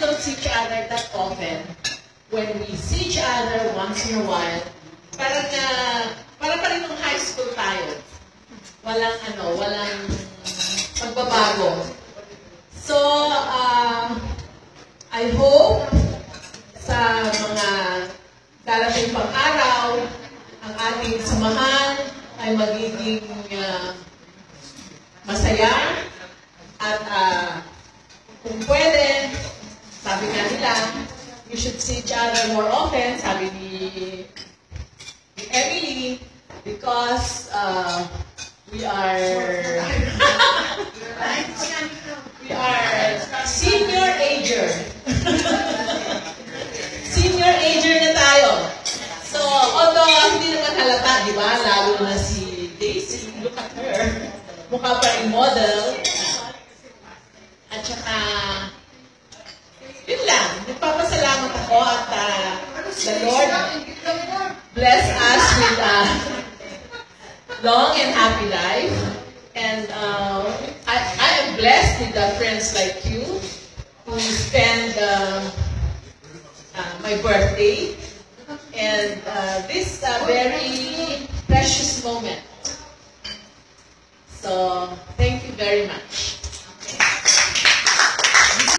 don't see each other that often, when we see each other once in a while, parang pa rin nung high school tayo. Walang pagbabago. So, I hope sa mga darating pang araw, ang ating samahan ay magiging masaya at kung pwede, sabi nga nila, we should see each other more often, sabi ni Emily, because we are senior ager. Senior ager na tayo. So, although hindi naman halata, di ba? Lalo na si Daisy, look at her. Mukha pa rin model. At saka, yun lang. Nagpapasalamat ako at the Lord bless us with a long and happy life. And I am blessed with friends like you who spend my birthday and this very precious moment. So, thank you very much.